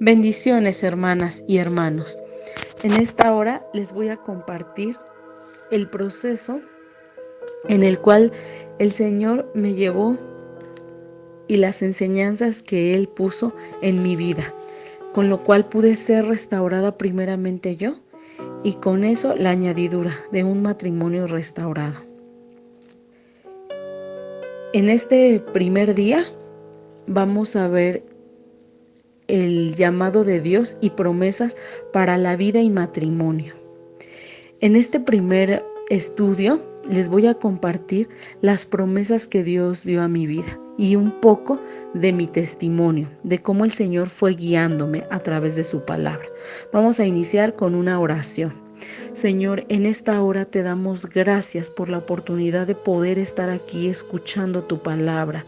Bendiciones, hermanas y hermanos. En esta hora les voy a compartir el proceso en el cual el Señor me llevó y las enseñanzas que Él puso en mi vida, con lo cual pude ser restaurada primeramente yo y con eso la añadidura de un matrimonio restaurado. En este primer día vamos a ver el llamado de Dios y promesas para la vida y matrimonio. En este primer estudio les voy a compartir las promesas que Dios dio a mi vida y un poco de mi testimonio, de cómo el Señor fue guiándome a través de su palabra. Vamos a iniciar con una oración. Señor, en esta hora te damos gracias por la oportunidad de poder estar aquí escuchando tu palabra.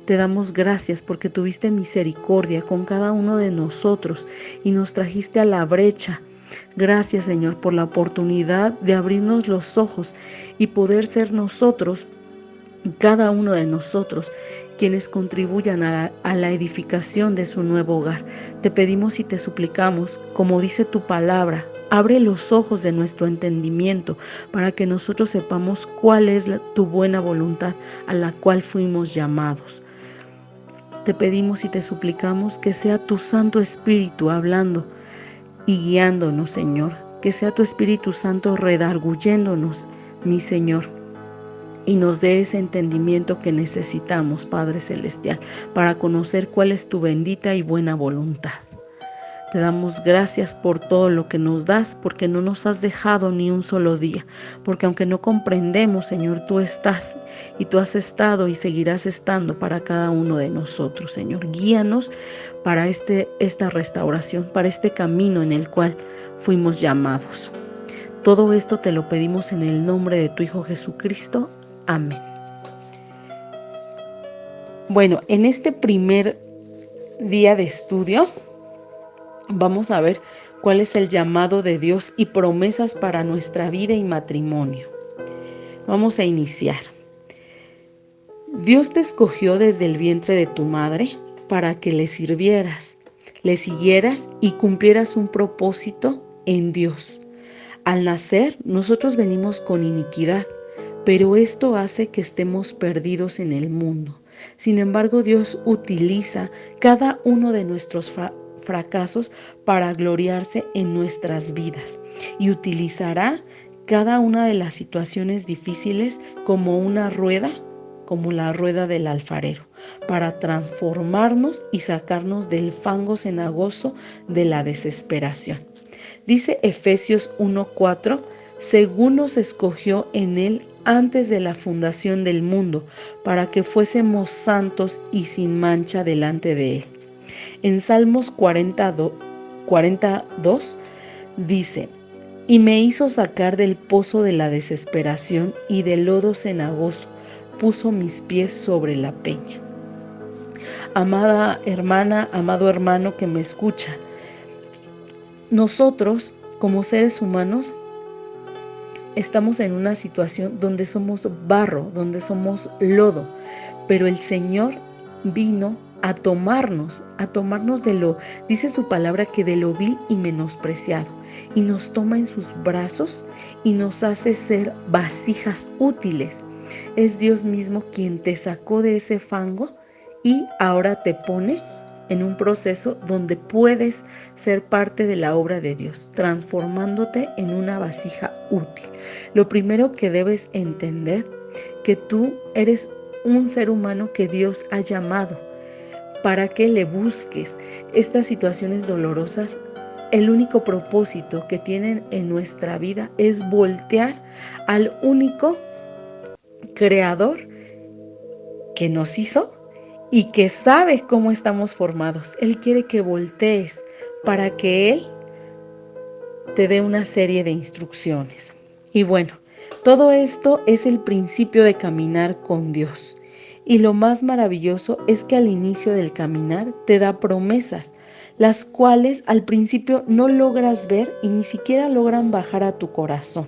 Te damos gracias porque tuviste misericordia con cada uno de nosotros y nos trajiste a la brecha. Gracias, Señor, por la oportunidad de abrirnos los ojos y poder ser nosotros, cada uno de nosotros, quienes contribuyan a la edificación de su nuevo hogar. Te pedimos y te suplicamos, como dice tu palabra, abre los ojos de nuestro entendimiento para que nosotros sepamos cuál es tu buena voluntad a la cual fuimos llamados. Te pedimos y te suplicamos que sea tu Santo Espíritu hablando y guiándonos, Señor. Que sea tu Espíritu Santo redarguyéndonos, mi Señor, y nos dé ese entendimiento que necesitamos, Padre Celestial, para conocer cuál es tu bendita y buena voluntad. Te damos gracias por todo lo que nos das, porque no nos has dejado ni un solo día, porque aunque no comprendemos, Señor, tú estás y tú has estado y seguirás estando para cada uno de nosotros, Señor. Guíanos para esta restauración, para este camino en el cual fuimos llamados. Todo esto te lo pedimos en el nombre de tu Hijo Jesucristo. Amén. Bueno, en este primer día de estudio, vamos a ver cuál es el llamado de Dios y promesas para nuestra vida y matrimonio. Vamos a iniciar. Dios te escogió desde el vientre de tu madre para que le sirvieras, le siguieras y cumplieras un propósito en Dios. Al nacer, nosotros venimos con iniquidad, pero esto hace que estemos perdidos en el mundo. Sin embargo, Dios utiliza cada uno de nuestros fracasos para gloriarse en nuestras vidas y utilizará cada una de las situaciones difíciles como una rueda, como la rueda del alfarero, para transformarnos y sacarnos del fango cenagoso de la desesperación. Dice Efesios 1:4, según nos escogió en Él antes de la fundación del mundo, para que fuésemos santos y sin mancha delante de Él. En Salmos 42 dice, y me hizo sacar del pozo de la desesperación y del lodo cenagoso, puso mis pies sobre la peña. Amada hermana, amado hermano que me escucha, nosotros como seres humanos estamos en una situación donde somos barro, donde somos lodo, pero el Señor vino a tomarnos de lo, dice su palabra, que de lo vil y menospreciado, y nos toma en sus brazos y nos hace ser vasijas útiles. Es Dios mismo quien te sacó de ese fango y ahora te pone en un proceso donde puedes ser parte de la obra de Dios, transformándote en una vasija útil. Lo primero que debes entender, que tú eres un ser humano que Dios ha llamado para que le busques. Estas situaciones dolorosas, el único propósito que tienen en nuestra vida es voltear al único creador que nos hizo y que sabe cómo estamos formados. Él quiere que voltees para que Él te dé una serie de instrucciones. Y bueno, todo esto es el principio de caminar con Dios. Y lo más maravilloso es que al inicio del caminar te da promesas, las cuales al principio no logras ver y ni siquiera logran bajar a tu corazón,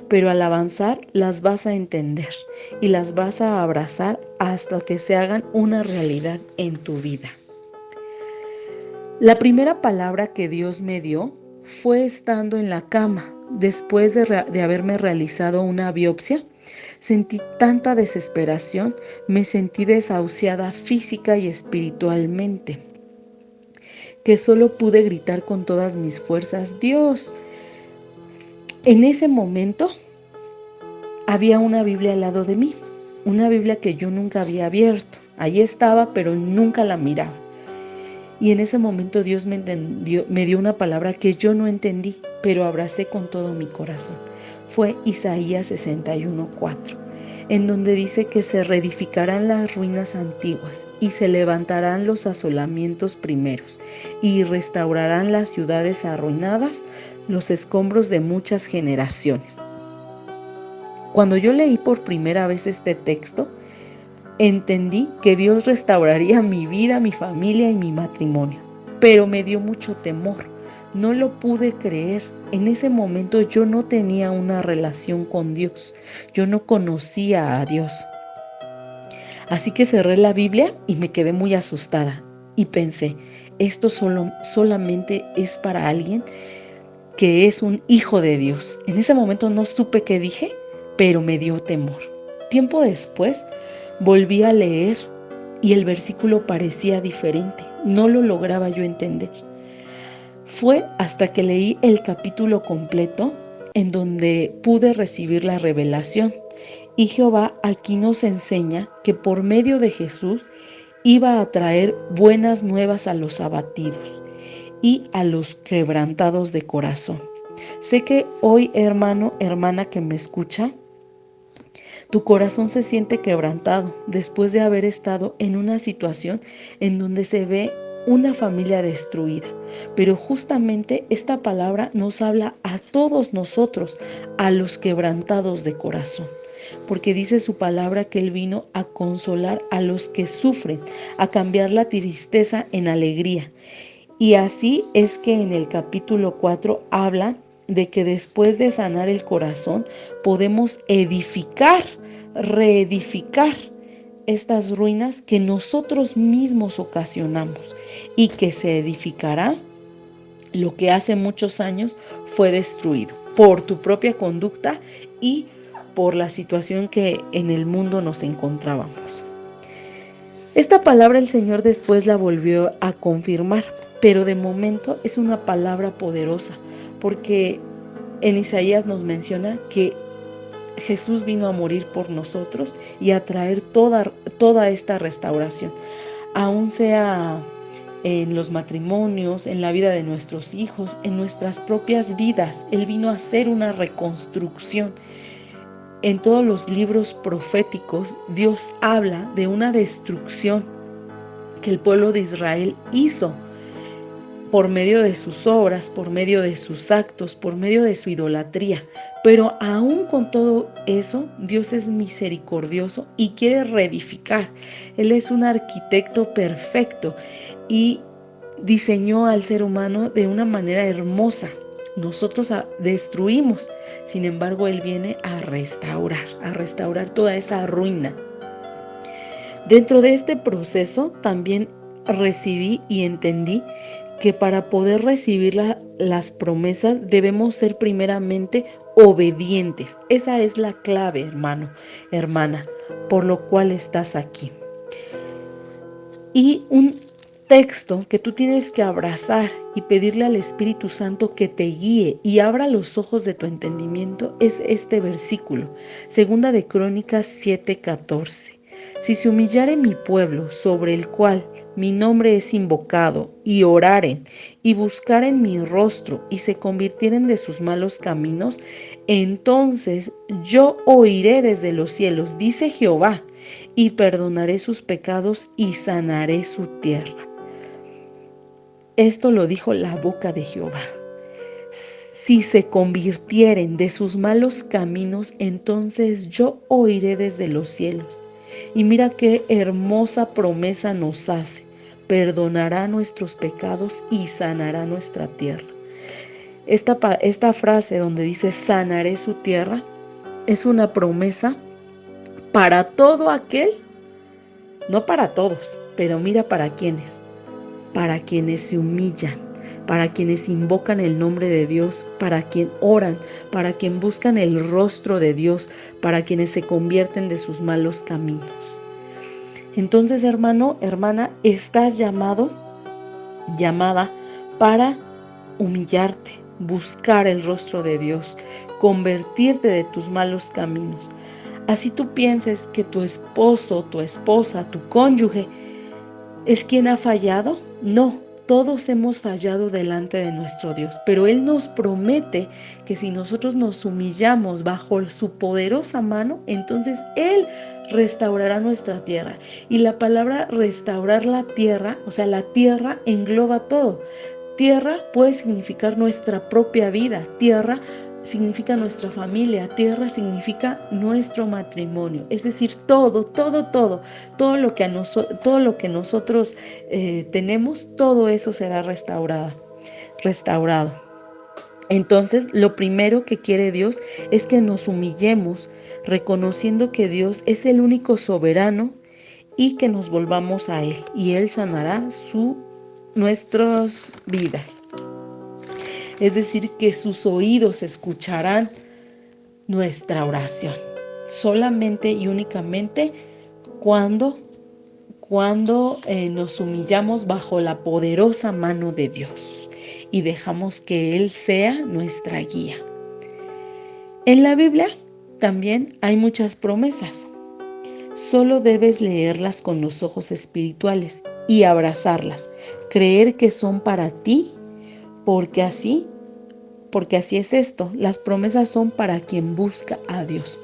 pero al avanzar las vas a entender y las vas a abrazar hasta que se hagan una realidad en tu vida. La primera palabra que Dios me dio fue estando en la cama, después de haberme realizado una biopsia. Sentí tanta desesperación, me sentí desahuciada física y espiritualmente, que solo pude gritar con todas mis fuerzas, Dios. En ese momento había una Biblia al lado de mí, una Biblia que yo nunca había abierto. Allí estaba, pero nunca la miraba. Y en ese momento Dios me dio una palabra que yo no entendí, pero abracé con todo mi corazón. Fue Isaías 61:4, en donde dice que se reedificarán las ruinas antiguas y se levantarán los asolamientos primeros y restaurarán las ciudades arruinadas, los escombros de muchas generaciones. Cuando yo leí por primera vez este texto, entendí que Dios restauraría mi vida, mi familia y mi matrimonio, pero me dio mucho temor. No lo pude creer. En ese momento yo no tenía una relación con Dios. Yo no conocía a Dios. Así que cerré la Biblia y me quedé muy asustada. Y pensé, esto solamente es para alguien que es un hijo de Dios. En ese momento no supe qué dije, pero me dio temor. Tiempo después volví a leer y el versículo parecía diferente. No lo lograba yo entender. Fue hasta que leí el capítulo completo en donde pude recibir la revelación. Y Jehová aquí nos enseña que por medio de Jesús iba a traer buenas nuevas a los abatidos y a los quebrantados de corazón. Sé que hoy, hermano, hermana que me escucha, tu corazón se siente quebrantado después de haber estado en una situación en donde se ve una familia destruida. Pero justamente esta palabra nos habla a todos nosotros, a los quebrantados de corazón. Porque dice su palabra que Él vino a consolar a los que sufren, a cambiar la tristeza en alegría. Y así es que en el capítulo 4 habla de que después de sanar el corazón podemos reedificar estas ruinas que nosotros mismos ocasionamos y que se edificará lo que hace muchos años fue destruido por tu propia conducta y por la situación que en el mundo nos encontrábamos. Esta palabra el Señor después la volvió a confirmar, pero de momento es una palabra poderosa, porque en Isaías nos menciona que Jesús vino a morir por nosotros y a traer toda esta restauración, aun sea en los matrimonios, en la vida de nuestros hijos, en nuestras propias vidas. Él vino a hacer una reconstrucción. En todos los libros proféticos, Dios habla de una destrucción que el pueblo de Israel hizo por medio de sus obras, por medio de sus actos, por medio de su idolatría. Pero aún con todo eso, Dios es misericordioso y quiere reedificar. Él es un arquitecto perfecto y diseñó al ser humano de una manera hermosa. Nosotros destruimos, sin embargo, Él viene a restaurar toda esa ruina. Dentro de este proceso también recibí y entendí que para poder recibir las promesas debemos ser primeramente obedientes. Esa es la clave, hermano, hermana, por lo cual estás aquí. Y un texto que tú tienes que abrazar y pedirle al Espíritu Santo que te guíe y abra los ojos de tu entendimiento es este versículo, Segunda de Crónicas 7:14. Si se humillare mi pueblo, sobre el cual mi nombre es invocado, y oraren, y buscaren mi rostro, y se convirtieren de sus malos caminos, entonces yo oiré desde los cielos, dice Jehová, y perdonaré sus pecados y sanaré su tierra. Esto lo dijo la boca de Jehová. Si se convirtieren de sus malos caminos, entonces yo oiré desde los cielos. Y mira qué hermosa promesa nos hace. Perdonará nuestros pecados y sanará nuestra tierra. Esta frase donde dice sanaré su tierra es una promesa para todo aquel, no para todos, pero mira para quiénes. para quienes se humillan, para quienes invocan el nombre de Dios, para quien oran, para quien buscan el rostro de Dios, para quienes se convierten de sus malos caminos. Entonces, hermano, hermana, estás llamado, llamada para humillarte, buscar el rostro de Dios, convertirte de tus malos caminos. Así tú pienses que tu esposo, tu esposa, tu cónyuge es quien ha fallado. No, todos hemos fallado delante de nuestro Dios, pero Él nos promete que si nosotros nos humillamos bajo su poderosa mano, entonces Él restaurará nuestra tierra. Y la palabra restaurar la tierra, o sea, la tierra engloba todo. Tierra puede significar nuestra propia vida, tierra significa nuestra familia, tierra significa nuestro matrimonio, es decir, todo lo que nosotros tenemos, todo eso será restaurado. Entonces, lo primero que quiere Dios es que nos humillemos, reconociendo que Dios es el único soberano y que nos volvamos a Él, y Él sanará nuestras vidas. Es decir, que sus oídos escucharán nuestra oración, solamente y únicamente cuando nos humillamos bajo la poderosa mano de Dios y dejamos que Él sea nuestra guía. En la Biblia también hay muchas promesas. Solo debes leerlas con los ojos espirituales y abrazarlas, creer que son para ti, porque así es esto, las promesas son para quien busca a Dios.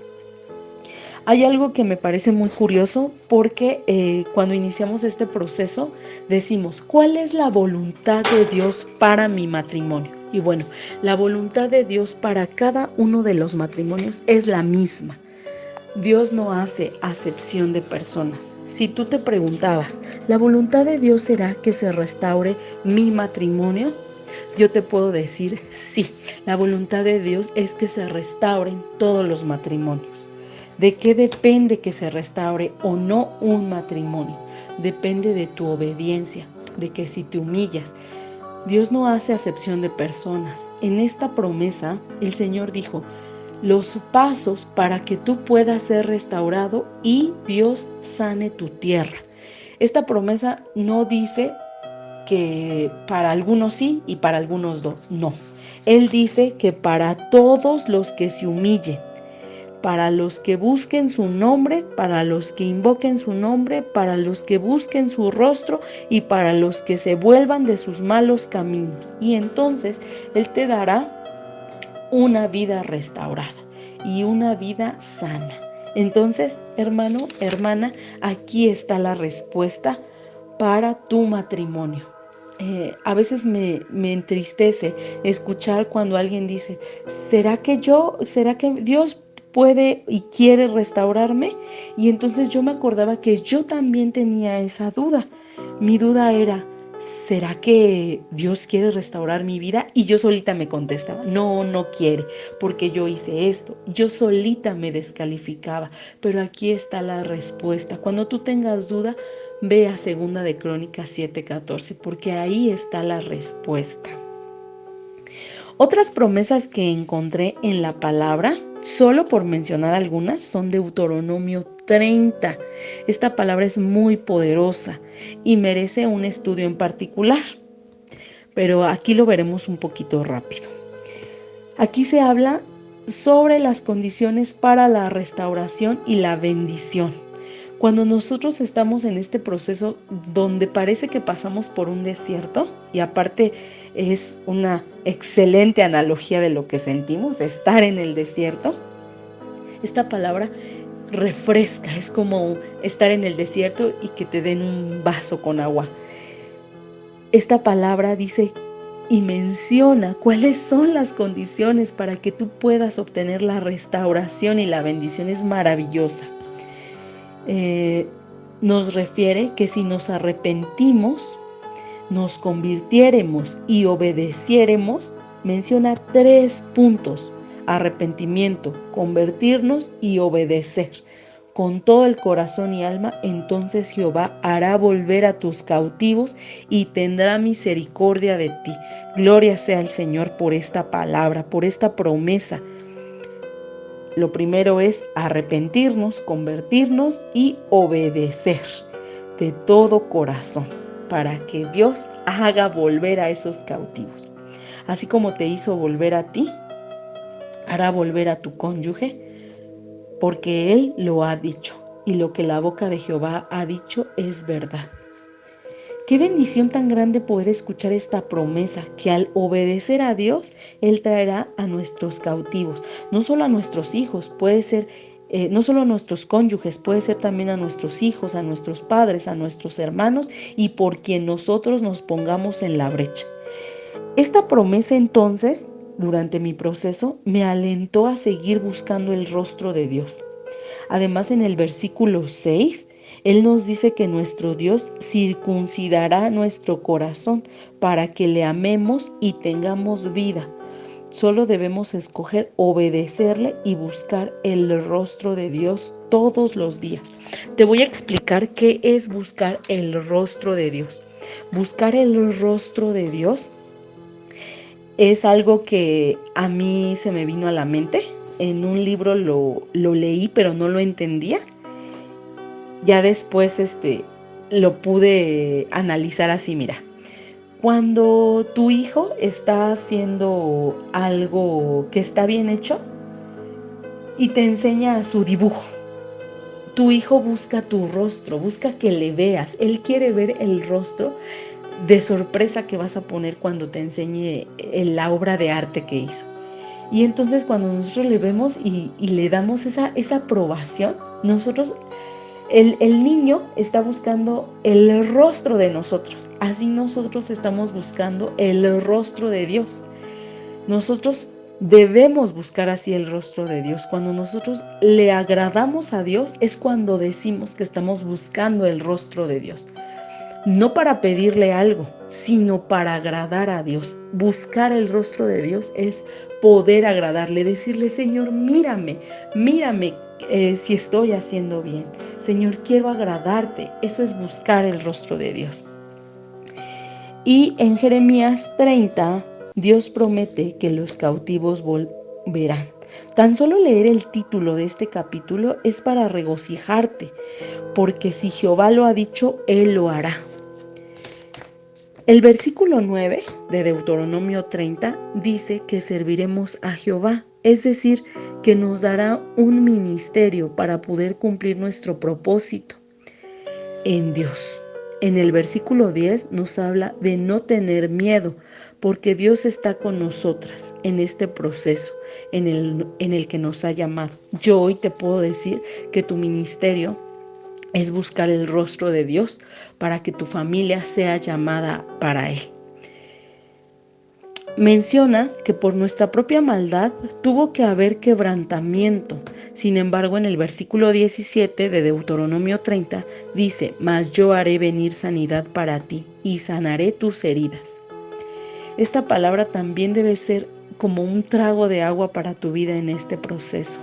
Hay algo que me parece muy curioso porque cuando iniciamos este proceso decimos, ¿cuál es la voluntad de Dios para mi matrimonio? Y bueno, la voluntad de Dios para cada uno de los matrimonios es la misma. Dios no hace acepción de personas. Si tú te preguntabas, ¿la voluntad de Dios será que se restaure mi matrimonio? Yo te puedo decir, sí, la voluntad de Dios es que se restauren todos los matrimonios. ¿De qué depende que se restaure o no un matrimonio? Depende de tu obediencia, de que si te humillas. Dios no hace acepción de personas. En esta promesa, el Señor dijo, los pasos para que tú puedas ser restaurado y Dios sane tu tierra. Esta promesa no dice que para algunos sí y para algunos no. Él dice que para todos los que se humillen, para los que busquen su nombre, para los que invoquen su nombre, para los que busquen su rostro y para los que se vuelvan de sus malos caminos. Y entonces Él te dará una vida restaurada y una vida sana. Entonces, hermano, hermana, aquí está la respuesta para tu matrimonio. A veces me entristece escuchar cuando alguien dice, ¿será que Dios puede y quiere restaurarme? Y entonces yo me acordaba que yo también tenía esa duda. Mi duda era, ¿será que Dios quiere restaurar mi vida? Y yo solita me contestaba, no quiere, porque yo hice esto. Yo solita me descalificaba, pero aquí está la respuesta. Cuando tú tengas duda, ve a 2 de Crónicas 7:14, porque ahí está la respuesta. Otras promesas que encontré en la palabra, solo por mencionar algunas, son Deuteronomio 30. Esta palabra es muy poderosa y merece un estudio en particular, pero aquí lo veremos un poquito rápido. Aquí se habla sobre las condiciones para la restauración y la bendición. Cuando nosotros estamos en este proceso donde parece que pasamos por un desierto, y aparte es una excelente analogía de lo que sentimos, estar en el desierto, esta palabra refresca, es como estar en el desierto y que te den un vaso con agua. Esta palabra dice y menciona cuáles son las condiciones para que tú puedas obtener la restauración y la bendición. Es maravillosa. Nos refiere que si nos arrepentimos, nos convirtiéremos y obedeciéremos, menciona 3 puntos: arrepentimiento, convertirnos y obedecer. con todo el corazón y alma, entonces Jehová hará volver a tus cautivos y tendrá misericordia de ti. Gloria sea al Señor por esta palabra, por esta promesa. Lo primero es arrepentirnos, convertirnos y obedecer de todo corazón para que Dios haga volver a esos cautivos. Así como te hizo volver a ti, hará volver a tu cónyuge, porque Él lo ha dicho, y lo que la boca de Jehová ha dicho es verdad. Qué bendición tan grande poder escuchar esta promesa, que al obedecer a Dios, Él traerá a nuestros cautivos, no solo a nuestros hijos, puede ser, no solo a nuestros cónyuges, puede ser también a nuestros hijos, a nuestros padres, a nuestros hermanos y por quien nosotros nos pongamos en la brecha. Esta promesa entonces, durante mi proceso, me alentó a seguir buscando el rostro de Dios. Además, en el versículo 6, Él nos dice que nuestro Dios circuncidará nuestro corazón para que le amemos y tengamos vida. Solo debemos escoger obedecerle y buscar el rostro de Dios todos los días. Te voy a explicar qué es buscar el rostro de Dios. Buscar el rostro de Dios es algo que a mí se me vino a la mente. En un libro lo leí, pero no lo entendía. Ya después lo pude analizar así, mira. Cuando tu hijo está haciendo algo que está bien hecho y te enseña su dibujo, tu hijo busca tu rostro, busca que le veas. Él quiere ver el rostro de sorpresa que vas a poner cuando te enseñe la obra de arte que hizo. Y entonces cuando nosotros le vemos y le damos esa aprobación, el niño está buscando el rostro de nosotros. Así nosotros estamos buscando el rostro de Dios. Nosotros debemos buscar así el rostro de Dios. Cuando nosotros le agradamos a Dios es cuando decimos que estamos buscando el rostro de Dios. No para pedirle algo, sino para agradar a Dios. Buscar el rostro de Dios es poder agradarle, decirle: Señor, mírame si estoy haciendo bien. Señor, quiero agradarte. Eso es buscar el rostro de Dios. Y en Jeremías 30, Dios promete que los cautivos volverán. Tan solo leer el título de este capítulo es para regocijarte, porque si Jehová lo ha dicho, Él lo hará. El versículo 9 de Deuteronomio 30 dice que serviremos a Jehová, es decir, que nos dará un ministerio para poder cumplir nuestro propósito en Dios. En el versículo 10 nos habla de no tener miedo, porque Dios está con nosotras en este proceso en el que nos ha llamado. Yo hoy te puedo decir que tu ministerio es buscar el rostro de Dios para que tu familia sea llamada para Él. Menciona que por nuestra propia maldad tuvo que haber quebrantamiento. Sin embargo, en el versículo 17 de Deuteronomio 30 dice: mas yo haré venir sanidad para ti y sanaré tus heridas. Esta palabra también debe ser como un trago de agua para tu vida en este proceso.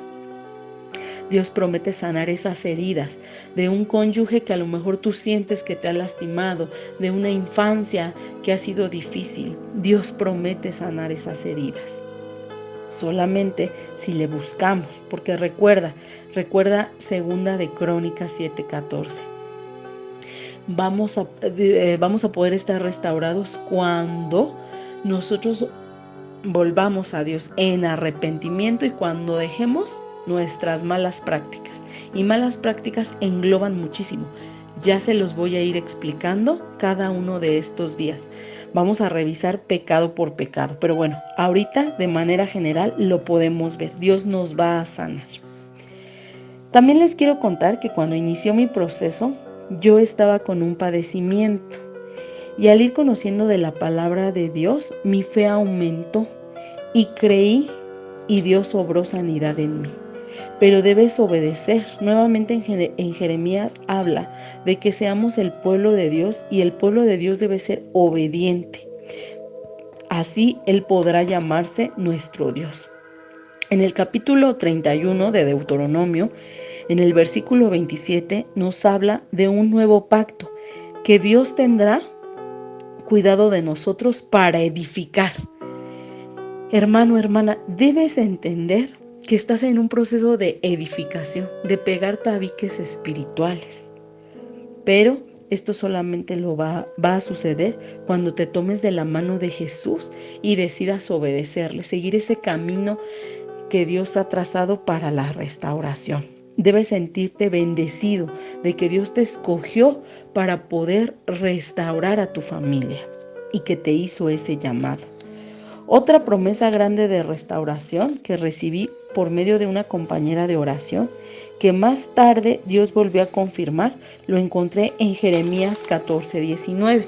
Dios promete sanar esas heridas de un cónyuge que a lo mejor tú sientes que te ha lastimado, de una infancia que ha sido difícil. Dios promete sanar esas heridas. Solamente si le buscamos, porque recuerda 2 de Crónicas 7:14. Vamos a poder estar restaurados cuando nosotros volvamos a Dios en arrepentimiento y cuando dejemos nuestras malas prácticas. Y malas prácticas engloban muchísimo. Ya se los voy a ir explicando cada uno de estos días. Vamos a revisar pecado por pecado. Pero bueno, ahorita de manera general lo podemos ver. Dios nos va a sanar. También les quiero contar que cuando inició mi proceso, yo estaba con un padecimiento. Y al ir conociendo de la palabra de Dios, mi fe aumentó y creí y Dios obró sanidad en mí. Pero debes obedecer. Nuevamente en Jeremías habla de que seamos el pueblo de Dios y el pueblo de Dios debe ser obediente. Así Él podrá llamarse nuestro Dios. En el capítulo 31 de Deuteronomio En el versículo 27 nos habla de un nuevo pacto que Dios tendrá cuidado de nosotros para edificar. Hermano, hermana, debes entender que estás en un proceso de edificación, de pegar tabiques espirituales. Pero esto solamente va a suceder cuando te tomes de la mano de Jesús y decidas obedecerle, seguir ese camino que Dios ha trazado para la restauración. Debes sentirte bendecido de que Dios te escogió para poder restaurar a tu familia y que te hizo ese llamado. Otra promesa grande de restauración que recibí por medio de una compañera de oración, que más tarde Dios volvió a confirmar, lo encontré en Jeremías 14:19.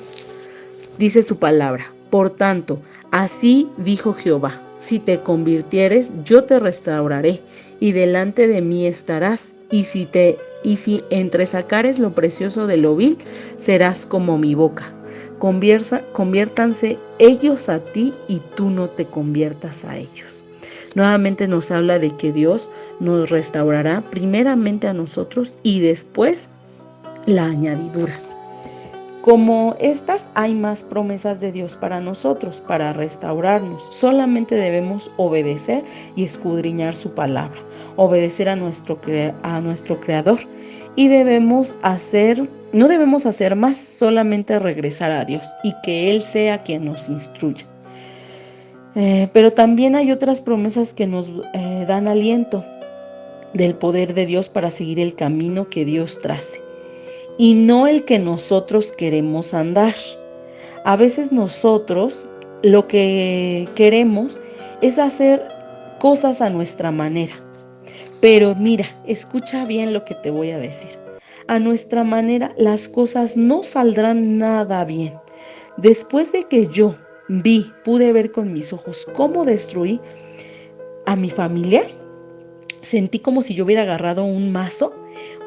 Dice su palabra: por tanto, así dijo Jehová, si te convirtieres, yo te restauraré, y delante de mí estarás, y si entresacares lo precioso de lo vil, serás como mi boca. Conviértanse ellos a ti y tú no te conviertas a ellos. Nuevamente nos habla de que Dios nos restaurará primeramente a nosotros y después la añadidura. Como estas, hay más promesas de Dios para nosotros, para restaurarnos. Solamente debemos obedecer y escudriñar su palabra, obedecer a nuestro Creador. Y no debemos hacer más, solamente regresar a Dios y que Él sea quien nos instruya. Pero también hay otras promesas que nos dan aliento del poder de Dios para seguir el camino que Dios trace, y no el que nosotros queremos andar. A veces nosotros lo que queremos es hacer cosas a nuestra manera. Pero mira, escucha bien lo que te voy a decir. A nuestra manera las cosas no saldrán nada bien. Después de que yo pude ver con mis ojos cómo destruí a mi familia, sentí como si yo hubiera agarrado un mazo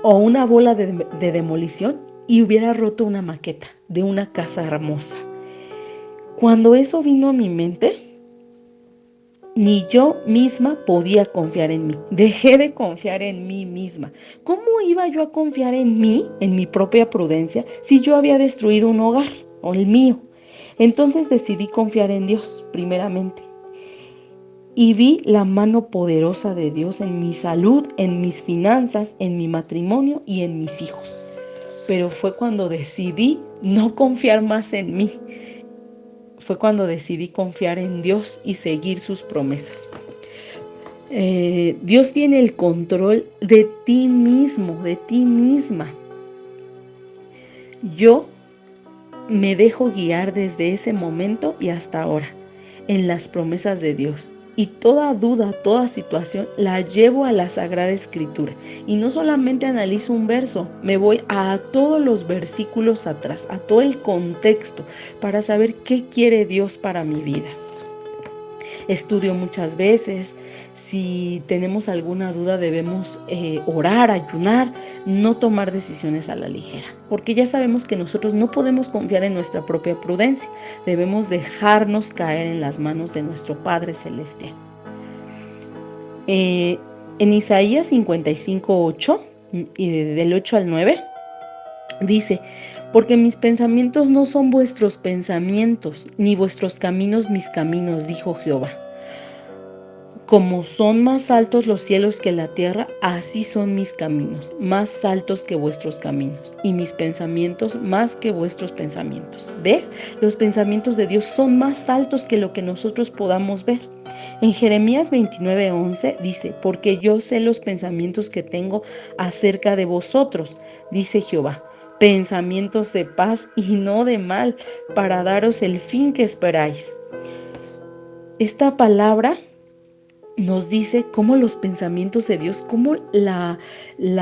o una bola de demolición y hubiera roto una maqueta de una casa hermosa. Cuando eso vino a mi mente, ni yo misma podía confiar en mí. Dejé de confiar en mí misma. ¿Cómo iba yo a confiar en mí, en mi propia prudencia, si yo había destruido un hogar o el mío? Entonces decidí confiar en Dios primeramente. Y vi la mano poderosa de Dios en mi salud, en mis finanzas, en mi matrimonio y en mis hijos. Pero fue cuando decidí no confiar más en mí. Fue cuando decidí confiar en Dios y seguir sus promesas. Dios tiene el control de ti mismo, de ti misma. Yo me dejo guiar desde ese momento y hasta ahora en las promesas de Dios. Y toda duda, toda situación la llevo a la Sagrada Escritura. Y no solamente analizo un verso, me voy a todos los versículos atrás, a todo el contexto, para saber qué quiere Dios para mi vida. Estudio muchas veces. Si tenemos alguna duda debemos orar, ayunar, no tomar decisiones a la ligera, porque ya sabemos que nosotros no podemos confiar en nuestra propia prudencia, debemos dejarnos caer en las manos de nuestro Padre Celestial. En Isaías 55:8, y del 8 al 9, dice: porque mis pensamientos no son vuestros pensamientos, ni vuestros caminos mis caminos, dijo Jehová. Como son más altos los cielos que la tierra, así son mis caminos, más altos que vuestros caminos, y mis pensamientos más que vuestros pensamientos. ¿Ves? Los pensamientos de Dios son más altos que lo que nosotros podamos ver. En Jeremías 29:11 dice: porque yo sé los pensamientos que tengo acerca de vosotros, dice Jehová, pensamientos de paz y no de mal, para daros el fin que esperáis. Esta palabra nos dice cómo los pensamientos de Dios, cómo la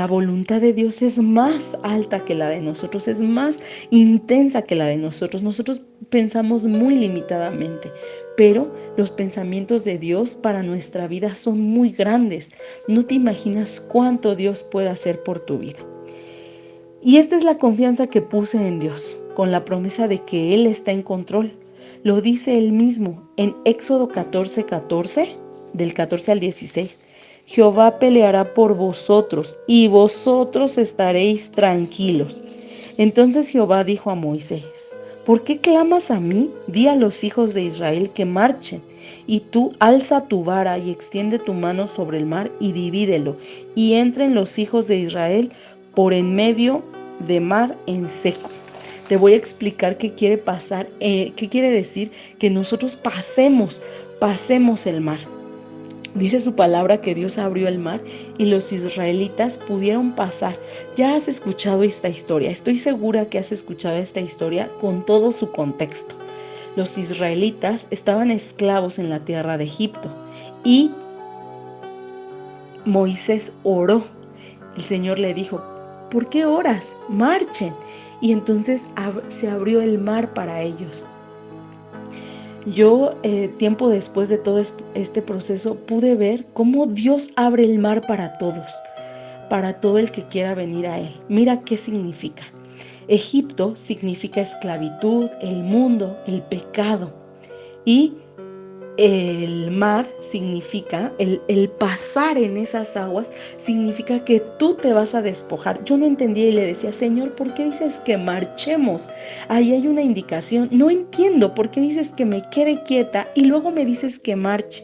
voluntad de Dios es más alta que la de nosotros, es más intensa que la de nosotros. Nosotros pensamos muy limitadamente, pero los pensamientos de Dios para nuestra vida son muy grandes. No te imaginas cuánto Dios puede hacer por tu vida. Y esta es la confianza que puse en Dios, con la promesa de que Él está en control. Lo dice Él mismo en Éxodo 14:14. Del 14 al 16, Jehová peleará por vosotros, y vosotros estaréis tranquilos. Entonces Jehová dijo a Moisés: ¿Por qué clamas a mí? Di a los hijos de Israel que marchen. Y tú alza tu vara y extiende tu mano sobre el mar y divídelo, y entren los hijos de Israel por en medio de mar en seco. Te voy a explicar qué quiere pasar, qué quiere decir que nosotros pasemos el mar. Dice su palabra que Dios abrió el mar y los israelitas pudieron pasar. Ya has escuchado esta historia, estoy segura que has escuchado esta historia con todo su contexto. Los israelitas estaban esclavos en la tierra de Egipto y Moisés oró. El Señor le dijo: ¿por qué oras? Marchen. Y entonces se abrió el mar para ellos. Yo, tiempo después de todo este proceso, pude ver cómo Dios abre el mar para todo el que quiera venir a Él. Mira qué significa. Egipto significa esclavitud, el mundo, el pecado. Y el mar significa, el pasar en esas aguas, significa que tú te vas a despojar. Yo no entendía y le decía: Señor, ¿por qué dices que marchemos? Ahí hay una indicación. No entiendo por qué dices que me quede quieta y luego me dices que marche.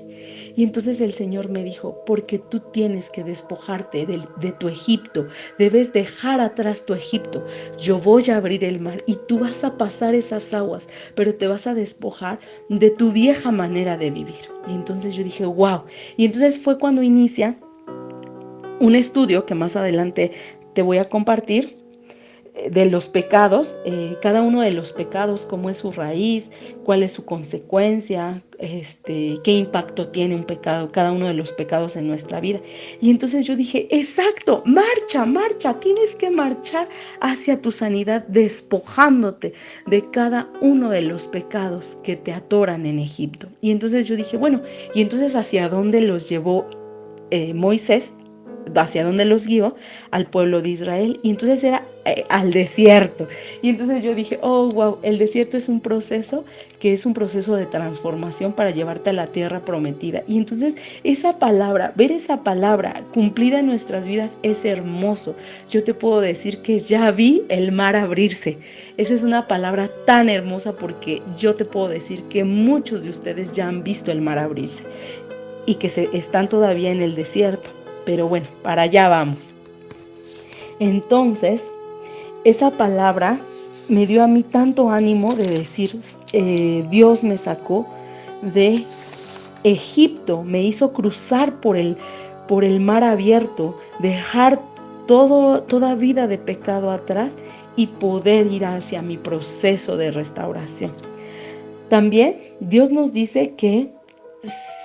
Y entonces el Señor me dijo: porque tú tienes que despojarte de tu Egipto, debes dejar atrás tu Egipto. Yo voy a abrir el mar y tú vas a pasar esas aguas, pero te vas a despojar de tu vieja manera de vivir. Y entonces yo dije: wow. Y entonces fue cuando inicia un estudio que más adelante te voy a compartir, de los pecados, cada uno de los pecados, cómo es su raíz, cuál es su consecuencia, qué impacto tiene un pecado, cada uno de los pecados en nuestra vida. Y entonces yo dije: exacto, marcha, tienes que marchar hacia tu sanidad, despojándote de cada uno de los pecados que te atoran en Egipto. Y entonces yo dije: bueno, y entonces ¿hacia dónde los llevó Moisés? ¿Hacia dónde los guió? Al pueblo de Israel. Y entonces era al desierto. Y entonces yo dije: oh, wow, el desierto es un proceso que es un proceso de transformación para llevarte a la tierra prometida. Y entonces esa palabra, ver esa palabra cumplida en nuestras vidas es hermoso. Yo te puedo decir que ya vi el mar abrirse. Esa es una palabra tan hermosa, porque yo te puedo decir que muchos de ustedes ya han visto el mar abrirse y que están todavía en el desierto. Pero bueno, para allá vamos. Entonces, esa palabra me dio a mí tanto ánimo de decir: Dios me sacó de Egipto, me hizo cruzar por el mar abierto, dejar toda vida de pecado atrás y poder ir hacia mi proceso de restauración. También Dios nos dice que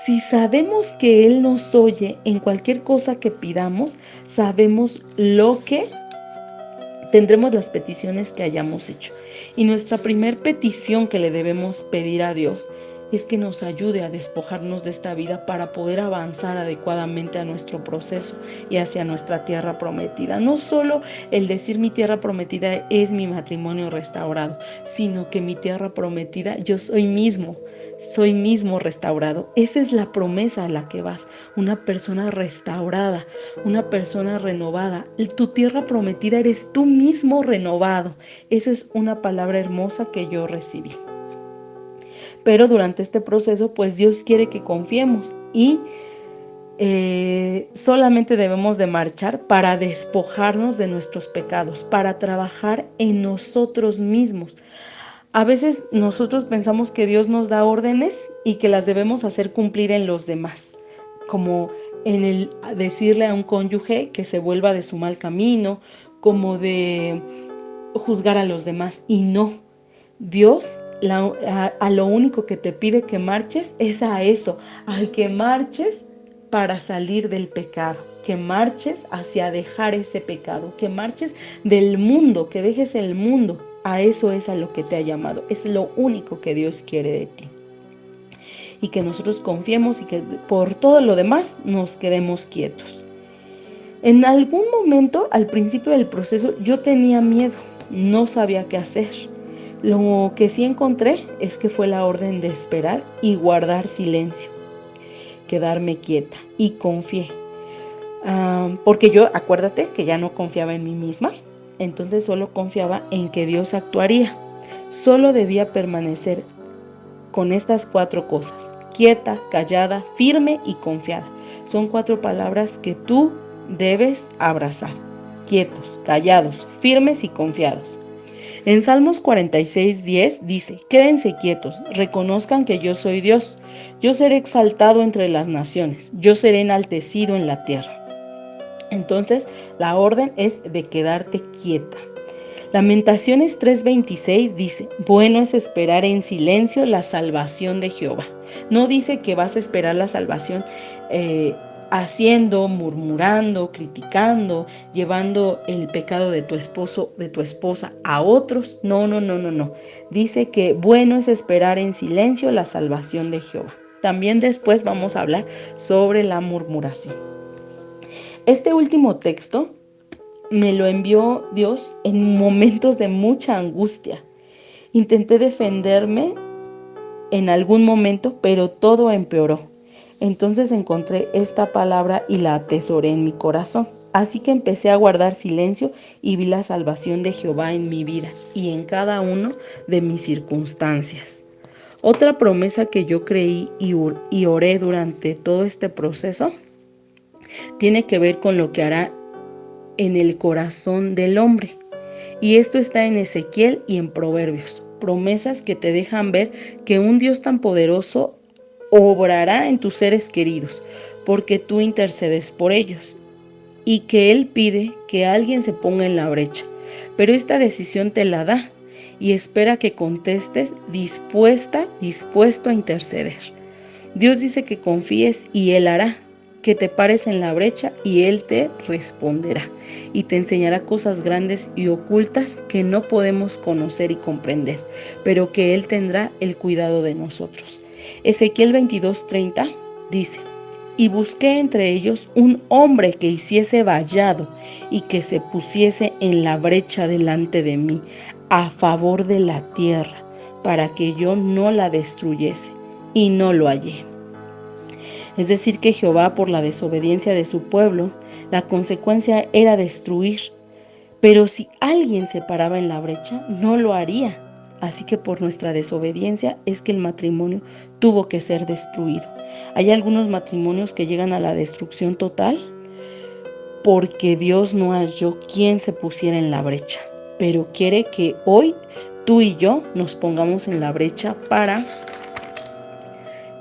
si sabemos que Él nos oye en cualquier cosa que pidamos, sabemos lo que tendremos, las peticiones que hayamos hecho. Y nuestra primer petición que le debemos pedir a Dios es que nos ayude a despojarnos de esta vida para poder avanzar adecuadamente a nuestro proceso y hacia nuestra tierra prometida. No solo el decir mi tierra prometida es mi matrimonio restaurado, sino que mi tierra prometida yo soy mismo restaurado. Esa es la promesa a la que vas, una persona restaurada, una persona renovada. Tu tierra prometida eres tú mismo renovado. Eso es una palabra hermosa que yo recibí. Pero durante este proceso, pues Dios quiere que confiemos y solamente debemos de marchar para despojarnos de nuestros pecados, para trabajar en nosotros mismos. A veces nosotros pensamos que Dios nos da órdenes y que las debemos hacer cumplir en los demás, como en el decirle a un cónyuge que se vuelva de su mal camino, como de juzgar a los demás. Y no, Dios a lo único que te pide que marches es a eso, al que marches para salir del pecado, que marches hacia dejar ese pecado, que marches del mundo, que dejes el mundo. A eso es a lo que te ha llamado, es lo único que Dios quiere de ti. Y que nosotros confiemos y que por todo lo demás nos quedemos quietos. En algún momento, al principio del proceso, yo tenía miedo, no sabía qué hacer. Lo que sí encontré es que fue la orden de esperar y guardar silencio, quedarme quieta, y confié. Porque yo, acuérdate que ya no confiaba en mí misma, entonces solo confiaba en que Dios actuaría. Solo debía permanecer con estas 4 cosas: quieta, callada, firme y confiada. Son 4 palabras que tú debes abrazar: quietos, callados, firmes y confiados. En Salmos 46:10 dice: quédense quietos, reconozcan que yo soy Dios. Yo seré exaltado entre las naciones, yo seré enaltecido en la tierra. Entonces, la orden es de quedarte quieta. Lamentaciones 3:26 dice: bueno es esperar en silencio la salvación de Jehová. No dice que vas a esperar la salvación haciendo, murmurando, criticando, llevando el pecado de tu esposo, de tu esposa a otros. No. Dice que bueno es esperar en silencio la salvación de Jehová. También después vamos a hablar sobre la murmuración. Este último texto me lo envió Dios en momentos de mucha angustia. Intenté defenderme en algún momento, pero todo empeoró. Entonces encontré esta palabra y la atesoré en mi corazón. Así que empecé a guardar silencio y vi la salvación de Jehová en mi vida y en cada uno de mis circunstancias. Otra promesa que yo creí y oré durante todo este proceso tiene que ver con lo que hará en el corazón del hombre. Y esto está en Ezequiel y en Proverbios. Promesas que te dejan ver que un Dios tan poderoso obrará en tus seres queridos, porque tú intercedes por ellos, y que Él pide que alguien se ponga en la brecha. Pero esta decisión te la da y espera que contestes dispuesto a interceder. Dios dice que confíes y Él hará, que te pares en la brecha y Él te responderá y te enseñará cosas grandes y ocultas que no podemos conocer y comprender, pero que Él tendrá el cuidado de nosotros. Ezequiel 22:30 dice: y busqué entre ellos un hombre que hiciese vallado y que se pusiese en la brecha delante de mí a favor de la tierra, para que yo no la destruyese, y no lo hallé. Es decir, que Jehová, por la desobediencia de su pueblo, la consecuencia era destruir. Pero si alguien se paraba en la brecha, no lo haría. Así que por nuestra desobediencia es que el matrimonio tuvo que ser destruido. Hay algunos matrimonios que llegan a la destrucción total porque Dios no halló quien se pusiera en la brecha. Pero quiere que hoy tú y yo nos pongamos en la brecha para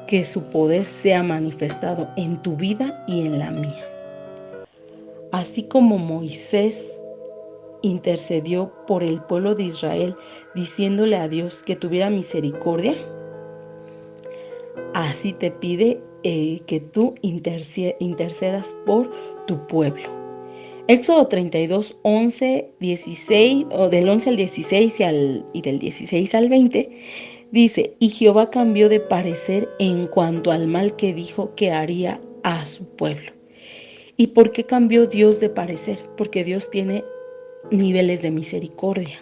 que su poder sea manifestado en tu vida y en la mía. Así como Moisés intercedió por el pueblo de Israel diciéndole a Dios que tuviera misericordia, así te pide que tú intercedas por tu pueblo. Éxodo 32, 11, 16, o del 11 al 16 y del 16 al 20, dice: y Jehová cambió de parecer en cuanto al mal que dijo que haría a su pueblo. ¿Y por qué cambió Dios de parecer? Porque Dios tiene niveles de misericordia.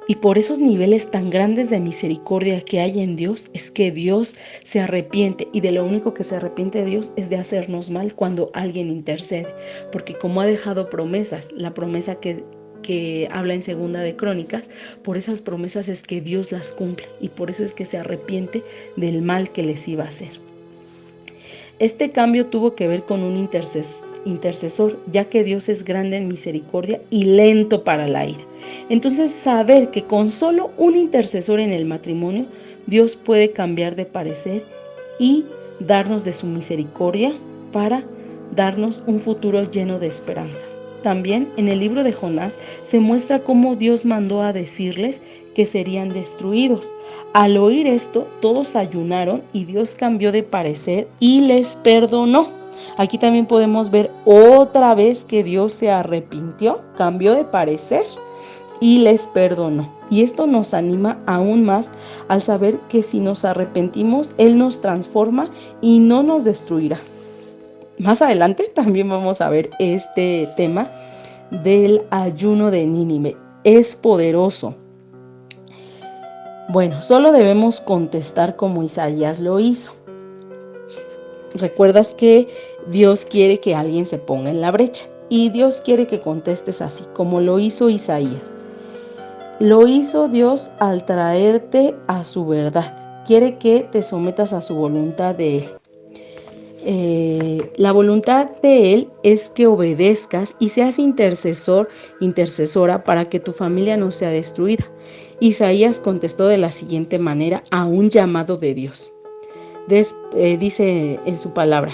Y por esos niveles tan grandes de misericordia que hay en Dios, es que Dios se arrepiente, y de lo único que se arrepiente Dios es de hacernos mal cuando alguien intercede, porque como ha dejado promesas, la promesa que habla en Segunda de Crónicas, por esas promesas es que Dios las cumple, y por eso es que se arrepiente del mal que les iba a hacer. Este cambio tuvo que ver con un intercesor, ya que Dios es grande en misericordia y lento para la ira. Entonces, saber que con solo un intercesor en el matrimonio, Dios puede cambiar de parecer y darnos de su misericordia para darnos un futuro lleno de esperanza. También en el libro de Jonás se muestra cómo Dios mandó a decirles que serían destruidos. Al oír esto, todos ayunaron y Dios cambió de parecer y les perdonó. Aquí también podemos ver otra vez que Dios se arrepintió, cambió de parecer y les perdonó. Y esto nos anima aún más al saber que si nos arrepentimos, Él nos transforma y no nos destruirá. Más adelante también vamos a ver este tema del ayuno de Nínive. Es poderoso. Bueno, solo debemos contestar como Isaías lo hizo. Recuerdas que Dios quiere que alguien se ponga en la brecha y Dios quiere que contestes así, como lo hizo Isaías. Lo hizo Dios al traerte a su verdad. Quiere que te sometas a su voluntad de Él. La voluntad de Él es que obedezcas y seas intercesora para que tu familia no sea destruida. Isaías contestó de la siguiente manera a un llamado de Dios. Dice en su palabra: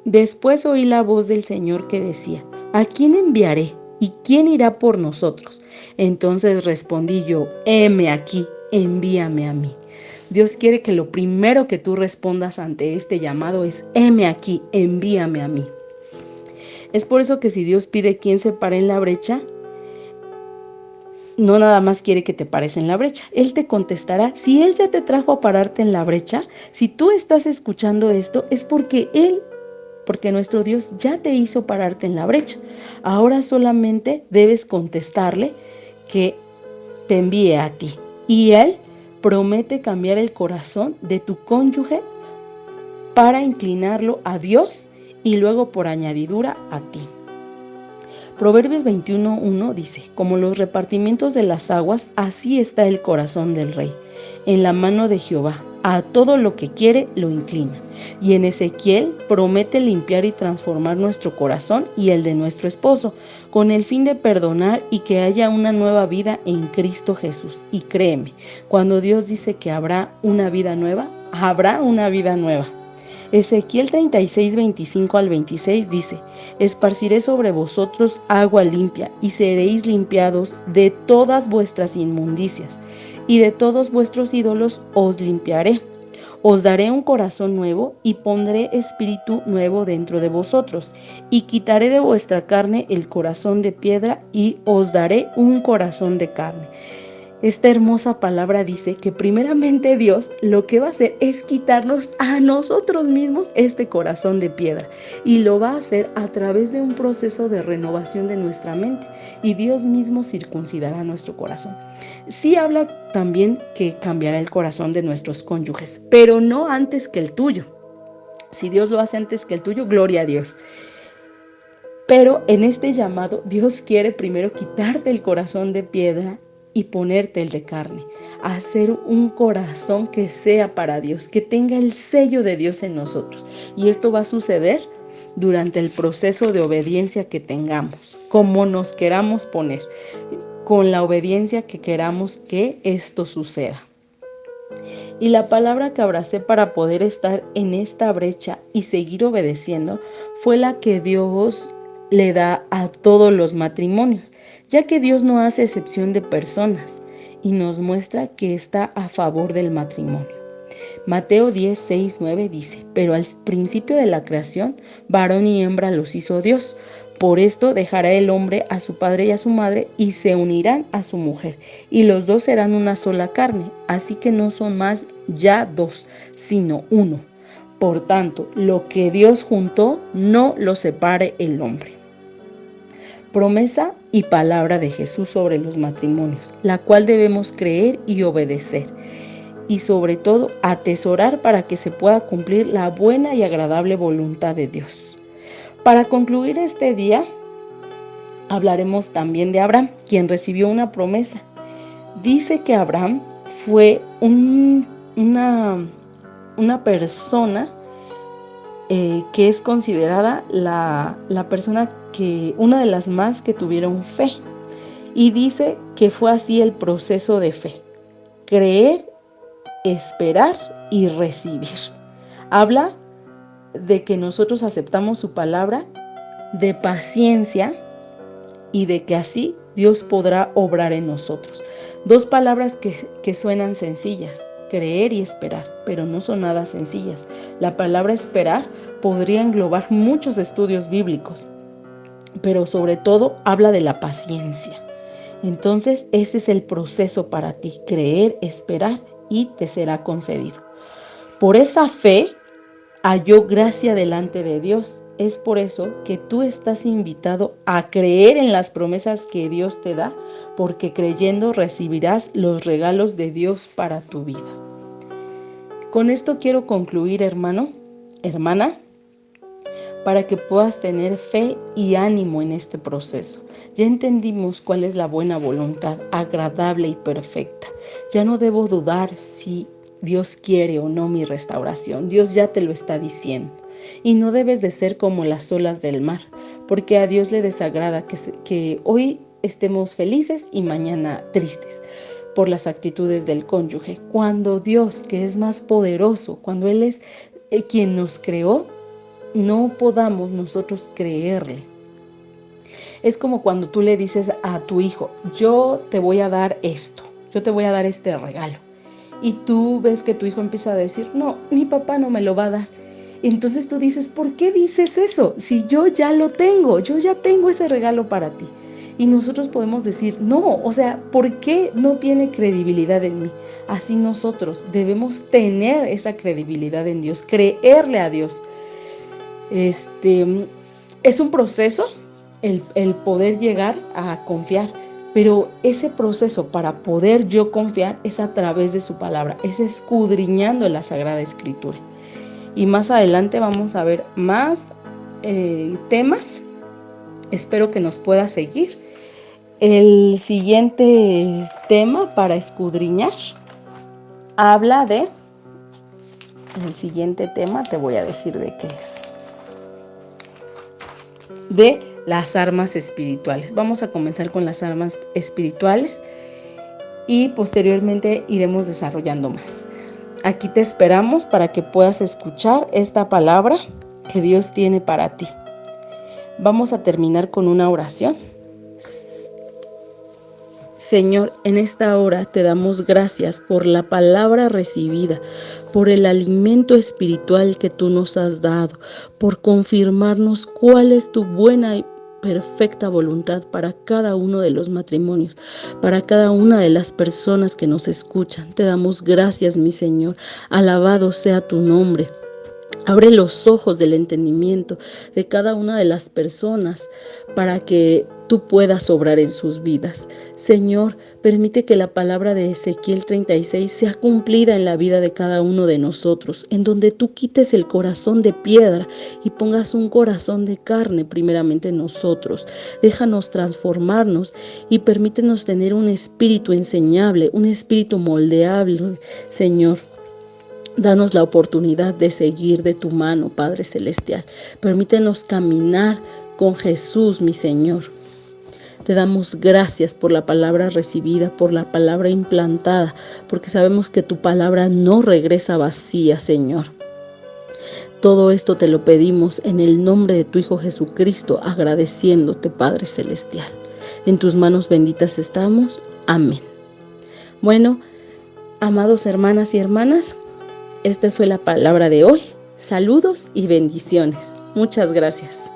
después oí la voz del Señor que decía: ¿a quién enviaré? ¿Y quién irá por nosotros? Entonces respondí yo: heme aquí, envíame a mí. Dios quiere que lo primero que tú respondas ante este llamado es: heme aquí, envíame a mí. Es por eso que si Dios pide quién se pare en la brecha, no nada más quiere que te pares en la brecha. Él te contestará. Si Él ya te trajo a pararte en la brecha, si tú estás escuchando esto, es porque nuestro Dios ya te hizo pararte en la brecha. Ahora solamente debes contestarle que te envíe a ti. Y Él promete cambiar el corazón de tu cónyuge para inclinarlo a Dios y luego por añadidura a ti. Proverbios 21:1 dice: como los repartimientos de las aguas, así está el corazón del rey, en la mano de Jehová. A todo lo que quiere lo inclina. Y en Ezequiel promete limpiar y transformar nuestro corazón y el de nuestro esposo, con el fin de perdonar y que haya una nueva vida en Cristo Jesús. Y créeme, cuando Dios dice que habrá una vida nueva, habrá una vida nueva. Ezequiel 36, 25 al 26 dice: esparciré sobre vosotros agua limpia, y seréis limpiados de todas vuestras inmundicias, y de todos vuestros ídolos os limpiaré. Os daré un corazón nuevo, y pondré espíritu nuevo dentro de vosotros, y quitaré de vuestra carne el corazón de piedra, y os daré un corazón de carne. Esta hermosa palabra dice que primeramente Dios lo que va a hacer es quitarnos a nosotros mismos este corazón de piedra, y lo va a hacer a través de un proceso de renovación de nuestra mente, y Dios mismo circuncidará nuestro corazón. Sí habla también que cambiará el corazón de nuestros cónyuges, pero no antes que el tuyo. Si Dios lo hace antes que el tuyo, gloria a Dios. Pero en este llamado, Dios quiere primero quitarte el corazón de piedra y ponerte el de carne, hacer un corazón que sea para Dios, que tenga el sello de Dios en nosotros. Y esto va a suceder durante el proceso de obediencia que tengamos, como nos queramos poner, con la obediencia que queramos que esto suceda. Y la palabra que abracé para poder estar en esta brecha y seguir obedeciendo fue la que Dios le da a todos los matrimonios, ya que Dios no hace excepción de personas y nos muestra que está a favor del matrimonio. Mateo 10, 6, 9 dice: pero al principio de la creación, varón y hembra los hizo Dios. Por esto dejará el hombre a su padre y a su madre, y se unirán a su mujer, y los dos serán una sola carne. Así que no son más ya dos, sino uno. Por tanto, lo que Dios juntó, no lo separe el hombre. Promesa y palabra de Jesús sobre los matrimonios, la cual debemos creer y obedecer, y sobre todo atesorar para que se pueda cumplir la buena y agradable voluntad de Dios. Para concluir este día, hablaremos también de Abraham, quien recibió una promesa. Dice que Abraham fue una persona que es considerada la persona una de las más que tuvieron fe. Y dice que fue así el proceso de fe: creer, esperar y recibir. Habla de que nosotros aceptamos su palabra, de paciencia y de que así Dios podrá obrar en nosotros. Dos palabras que suenan sencillas: creer y esperar, pero no son nada sencillas. La palabra esperar podría englobar muchos estudios bíblicos, pero sobre todo habla de la paciencia. Entonces, ese es el proceso para ti: creer, esperar, y te será concedido. Por esa fe halló gracia delante de Dios. Es por eso que tú estás invitado a creer en las promesas que Dios te da, porque creyendo recibirás los regalos de Dios para tu vida. Con esto quiero concluir, hermano, hermana, para que puedas tener fe y ánimo en este proceso. Ya entendimos cuál es la buena voluntad, agradable y perfecta. Ya no debo dudar si Dios quiere o no mi restauración. Dios ya te lo está diciendo. Y no debes de ser como las olas del mar, porque a Dios le desagrada que hoy estemos felices y mañana tristes por las actitudes del cónyuge. Cuando Dios, que es más poderoso, cuando Él es quien nos creó, no podamos nosotros creerle. Es como cuando tú le dices a tu hijo, yo te voy a dar esto, yo te voy a dar este regalo. Y tú ves que tu hijo empieza a decir, no, mi papá no me lo va a dar. Entonces tú dices, ¿por qué dices eso? Si yo ya lo tengo, yo ya tengo ese regalo para ti. Y nosotros podemos decir, no, o sea, ¿por qué no tiene credibilidad en mí? Así nosotros debemos tener esa credibilidad en Dios, creerle a Dios. Es un proceso el poder llegar a confiar, pero ese proceso para poder yo confiar es a través de su palabra, es escudriñando la Sagrada Escritura. Y más adelante vamos a ver más temas. Espero que nos pueda seguir. El siguiente tema para escudriñar habla de... El siguiente tema te voy a decir de qué es. De las armas espirituales. Vamos a comenzar con las armas espirituales y posteriormente iremos desarrollando más. Aquí te esperamos para que puedas escuchar esta palabra que Dios tiene para ti. Vamos a terminar con una oración. Señor, en esta hora te damos gracias por la palabra recibida, por el alimento espiritual que tú nos has dado, por confirmarnos cuál es tu buena y perfecta voluntad para cada uno de los matrimonios, para cada una de las personas que nos escuchan. Te damos gracias, mi Señor. Alabado sea tu nombre. Abre los ojos del entendimiento de cada una de las personas para que tú puedas obrar en sus vidas. Señor, permite que la palabra de Ezequiel 36 sea cumplida en la vida de cada uno de nosotros, en donde tú quites el corazón de piedra y pongas un corazón de carne primeramente en nosotros. Déjanos transformarnos y permítenos tener un espíritu enseñable, un espíritu moldeable, Señor. Danos la oportunidad de seguir de tu mano, Padre Celestial. Permítenos caminar con Jesús, mi Señor. Te damos gracias por la palabra recibida, por la palabra implantada, porque sabemos que tu palabra no regresa vacía, Señor. Todo esto te lo pedimos en el nombre de tu Hijo Jesucristo, agradeciéndote, Padre Celestial. En tus manos benditas estamos. Amén. Bueno, amados hermanas y hermanas, esta fue la palabra de hoy. Saludos y bendiciones. Muchas gracias.